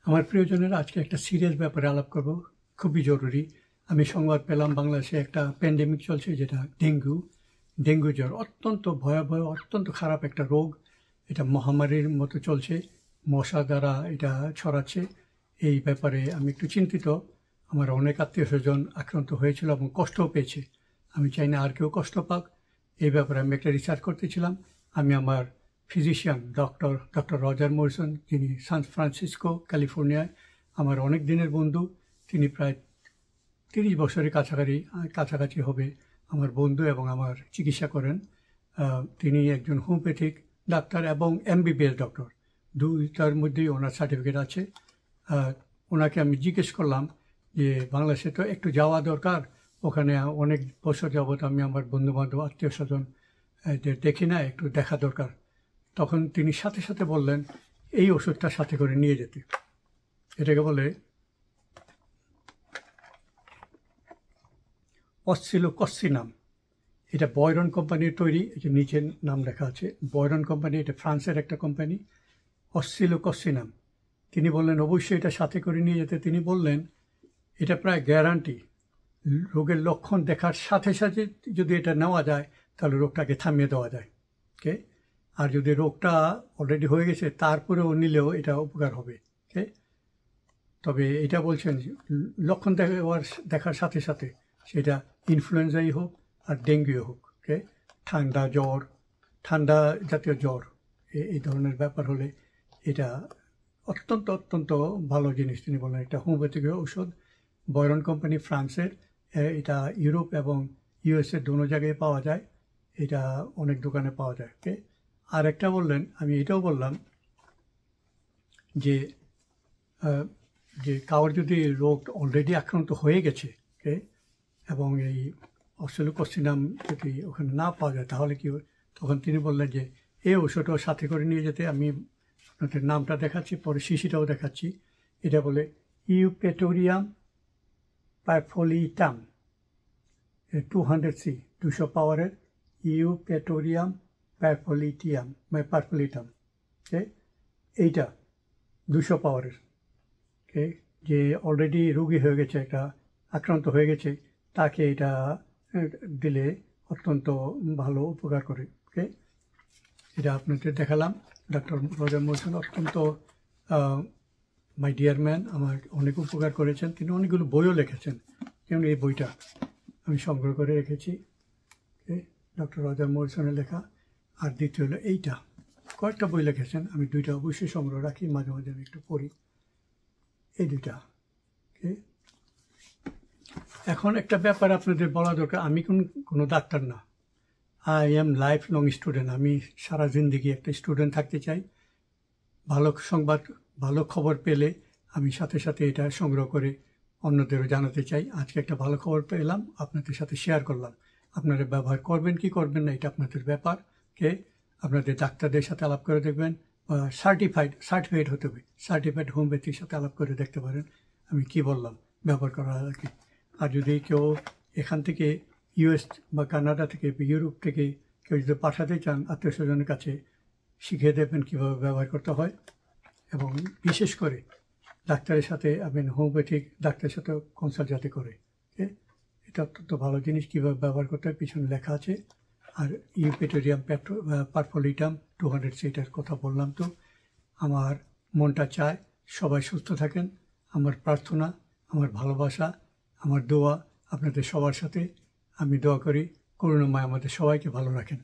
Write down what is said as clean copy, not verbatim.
আমার প্রিয়জনের আজকে একটা সিরিয়াস ব্যাপারে আলাপ করব, খুবই জরুরি। আমি সংবাদ পেলাম বাংলাদেশে একটা প্যান্ডেমিক চলছে, যেটা ডেঙ্গু জ্বর। অত্যন্ত ভয়াবহ, অত্যন্ত খারাপ একটা রোগ। এটা মহামারীর মতো চলছে, মশা দ্বারা এটা ছড়াচ্ছে। এই ব্যাপারে আমি একটু চিন্তিত। আমার অনেক আত্মীয় স্বজন আক্রান্ত হয়েছিল এবং কষ্টও পেয়েছে। আমি চাই না আর কেউ কষ্ট পাক। এই ব্যাপারে আমি একটা রিসার্চ করতেছিলাম। আমি আমার ফিজিশিয়ান ডক্টর রজার মরিসন, যিনি সান ফ্রান্সিসকো, ক্যালিফোর্নিয়ায় আমার অনেক দিনের বন্ধু। তিনি প্রায় 30 বছরের কাছাকাছি হবে আমার বন্ধু এবং আমার চিকিৎসা করেন। তিনি একজন হোমিওপ্যাথিক ডাক্তার এবং MBBS ডক্টর, দুইটার মধ্যেই ওনার সার্টিফিকেট আছে। ওনাকে আমি জিজ্ঞেস করলাম যে বাংলাদেশে তো একটু যাওয়া দরকার, ওখানে অনেক বছর যাবৎ আমি আমার বন্ধুবান্ধব আত্মীয় স্বজন দেখি না, একটু দেখা দরকার। তখন তিনি সাথে সাথে বললেন এই ওষুধটা সাথে করে নিয়ে যেতে। এটাকে বলে অসিলোকসিনাম। এটা বয়রন কোম্পানির তৈরি, এটা নিচের নাম লেখা আছে বয়রন কোম্পানি, এটা ফ্রান্সের একটা কোম্পানি। অসিলোকসিনাম তিনি বললেন অবশ্যই এটা সাথে করে নিয়ে যেতে। তিনি বললেন এটা প্রায় গ্যারান্টি, রোগের লক্ষণ দেখার সাথে সাথে যদি এটা নেওয়া যায় তাহলে রোগটাকে থামিয়ে দেওয়া যায়। ওকে, আর যদি রোগটা অলরেডি হয়ে গেছে তারপরেও নিলেও এটা উপকার হবে। ওকে, তবে এটা বলছেন লক্ষণ দেখার সাথে সাথে, সেটা ইনফ্লুয়েঞ্জাই হোক আর ডেঙ্গু হোক। ওকে, ঠান্ডা জাতীয় জ্বর, এই ধরনের ব্যাপার হলে এটা অত্যন্ত ভালো জিনিস। তিনি বলেন এটা হোমিওপ্যাথিক ঔষধ, বয়রন কোম্পানি, ফ্রান্সের। এটা ইউরোপ এবং USA দোনো জায়গায় পাওয়া যায়, এটা অনেক দোকানে পাওয়া যায়। ওকে, আর একটা বললেন, আমি এটাও বললাম যে কারোর যদি রোগ অলরেডি আক্রান্ত হয়ে গেছে, ওকে, এবং এই অসিলোকসিনাম যদি ওখানে না পাওয়া যায় তাহলে কি হয়। তখন তিনি বললেন যে এই ওষুধটাও সাথে করে নিয়ে যেতে। আমি আপনাদের নামটা দেখাচ্ছি, পরে শিশিটাও দেখাচ্ছি। এটা বলে ইউপেটোরিয়াম পারফোলিটাম, 200C, 200 পাওয়ারের ইউপেটোরিয়াম পারফোলিটাম। ওকে, এইটা 200 পাওয়ারের। ওকে, যে অলরেডি রোগী হয়ে গেছে, একটা আক্রান্ত হয়ে গেছে, তাকে এটা দিলে অত্যন্ত ভালো উপকার করে। ওকে, এটা আপনাদের দেখালাম। ডক্টর রজার মরিসন অত্যন্ত মাই ডিয়ার ম্যান, আমার অনেক উপকার করেছেন। তিনি অনেকগুলো বইও লিখেছেন, যেমন এই বইটা আমি সংগ্রহ করে রেখেছি, ডক্টর রজার মরিসনের লেখা। আর দ্বিতীয় হলো এইটা, কয়েকটা বই লিখেছেন, আমি দুইটা অবশ্যই সংগ্রহ রাখি, মাঝে মাঝে আমি একটু পড়ি, এই দুইটা। ওকে, এখন একটা ব্যাপার আপনাদের বলা দরকার, আমি কোনো ডাক্তার না, I am life long student. আমি সারা জিন্দেগি একটা স্টুডেন্ট থাকতে চাই। ভালো সংবাদ, ভালো খবর পেলে আমি সাথে সাথে এটা সংগ্রহ করে অন্যদেরও জানাতে চাই। আজকে একটা ভালো খবর পেলাম, আপনাদের সাথে শেয়ার করলাম। আপনারা ব্যবহার করবেন কি করবেন না এটা আপনাদের ব্যাপার। আপনাদের ডাক্তারদের সাথে আলাপ করে দেখবেন, সার্টিফাইড হতে হবে, সার্টিফাইড হোমিওপ্যাথির সাথে আলাপ করে দেখতে পারেন আমি কি বললাম ব্যবহার করা আগে। আর যদি কেউ এখান থেকে US বা কানাডা থেকে, ইউরোপ থেকে কেউ যদি পাঠাতে চান আত্মীয় স্বজনের কাছে, শিখিয়ে দেবেন কীভাবে ব্যবহার করতে হয়। এবং বিশেষ করে ডাক্তারের সাথে, হোমিওপ্যাথিক ডাক্তারের সাথে কনসাল্ট যাতে করে। এটা অত্যন্ত ভালো জিনিস, কীভাবে ব্যবহার করতে হয় পিছনে লেখা আছে। আর ইউপেটোরিয়াম পারফোলিটাম 200C, এটার কথা বললাম। তো আমার মনটা চায় সবাই সুস্থ থাকেন। আমার প্রার্থনা, আমার ভালোবাসা, আমার দোয়া আপনাদের সবার সাথে। আমি দোয়া করি করুণাময় আমাদের সবাইকে ভালো রাখেন।